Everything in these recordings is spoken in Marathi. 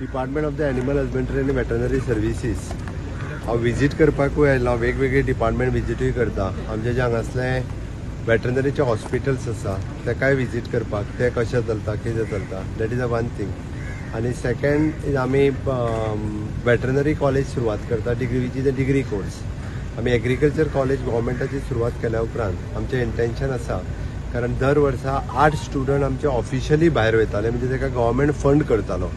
Department of the animal husbandry आनी वेटरनरी सर्विसीस हांव विजीट करपाकूय आयलो. वेगवेगळे डिपार्टमेंट विजीटूय करता. आमचे जे हांगासले वेटरनरीचे हॉस्पिटल्स आसा तेकाय विजीट करपाक ते कशें चलता कितें चलता that is a one thing. आनी सेकंड आमी वेटरनरी कॉलेज सुरवात करता डिग्रीची ते डिग्री कोर्स. आमी एग्रीकल्चर कॉलेज गव्हर्मेंटाची सुरवात केल्या उपरांत आमचें इंटेन्शन आसा कारण दर वर्सा 8 स्टुडंट आमचे ऑफिशियली भायर वयताले म्हणजे ताका गव्हर्मेंट फंड करतालो.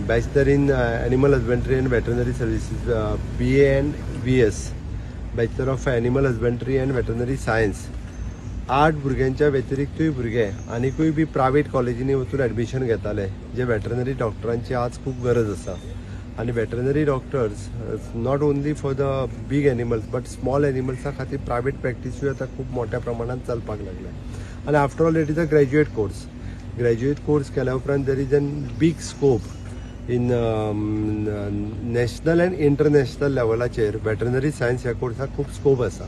Bachelor in animal husbandry end veterinary services BA end BS bachelor of animal husbandry end veterinary science. 8 भुरग्यांच्या व्यतिरिक्तूय भुरगे आनीकूय बी प्रायवेट कॉलेजींनी वचून एडमिशन घेताले जे वेटरनरी डॉक्टरांची आज खूब गरज आसा. आणि veterinary doctors not only for the big animals but small एनिमल्सा खातीर प्रायवेट प्रॅक्टिसूय आतां खूब मोठ्या प्रमाणात चलपाक लागल्या. आनी after all it is a graduate course. Graduate course केल्या उपरांत there is an big scope in national and international लेवलाचेर वेटरनरी सायन्स ह्या कोर्साक खूब स्कोप आसा.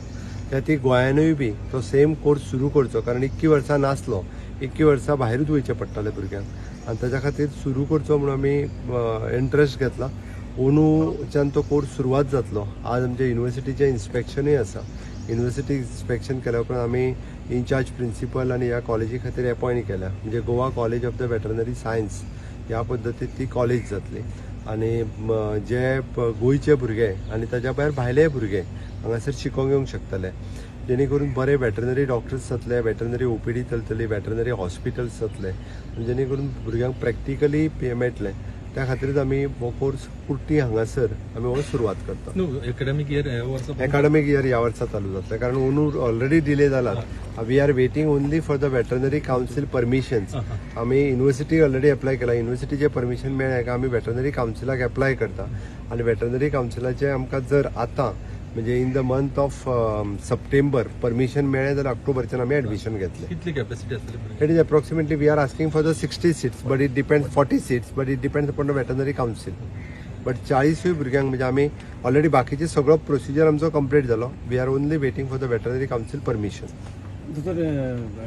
त्या ती गोंयानूय बी तो सेम कोर्स सुरू करचो कारण 21 वर्सां नासलो. 21 वर्सां भायरूच वयचें पडटालें भुरग्यांक आनी ताच्या खातीर सुरू करचो म्हणून आमी इंट्रस्ट घेतला. अंदूच्यान तो कोर्स सुरवात जातलो. आज आमच्या युनिवर्सिटीचें इन्स्पेक्शनूय आसा. युनिवर्सिटी इन्स्पेक्शन केल्या उपरांत आमी इन्चार्ज प्रिंसिपल आनी ह्या कॉलेजी खातीर अपॉयंट केल्या म्हणजे Goa college of the veterinary science ह्या पद्दतीन ती कॉलेज जातली. आनी जे गोंयचे भुरगे आनी ताच्या भायर भायले भुरगे हांगासर शिकोंक येवंक शकतले जेणे करून बरे वेटरनरी डॉक्टर्स जातले, वेटरनरी OPD चलतली, वेटरनरी हॉस्पिटल्स जातले जेणे करून भुरग्यांक प्रॅक्टिकली मेळटलें. त्या खातीरच आमी हो कोर्स कुर्टी हांगासर आमी हो सुरवात करता. एकाडेमीक इयर ह्या वर्सा चालू जातलें कारण अंदू ऑलरेडी डिले जालात. We are waiting only for the veterinary council permissions. आमी युनिवर्सिटी ऑलरेडी अप्लाय केला. युनिवर्सिटीचे परमिशन मेळ्ळें काय आमी वेटरनरी कावन्सिलाक अप्लाय करता आनी वेटरनरी कावन्सिलाचे आमकां जर आतां म्हणजे in the month of September permission मेळ्ळें जाल्यार ऑक्टोबरच्यान आमी एडमिशन घेतलें. कितली कॅपॅसिटी आसतली? It is approximately we are asking for the 60 seats but it depends 40 seats but it depends upon the veterinary council. But 40 भुरग्यांक म्हणजे आमी ऑलरेडी बाकीचे सगळो प्रोसिजर आमचो कंप्लीट जालो. We are only waiting for the veterinary council permission.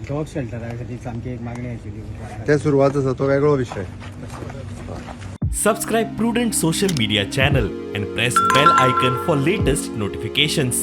Dog शेल्टरा खातीर सामकी एक मागणी आशिल्ली ते सुरवात आसा तो वेगळो विशय. Subscribe Prudent social media channel and press bell icon for latest notifications.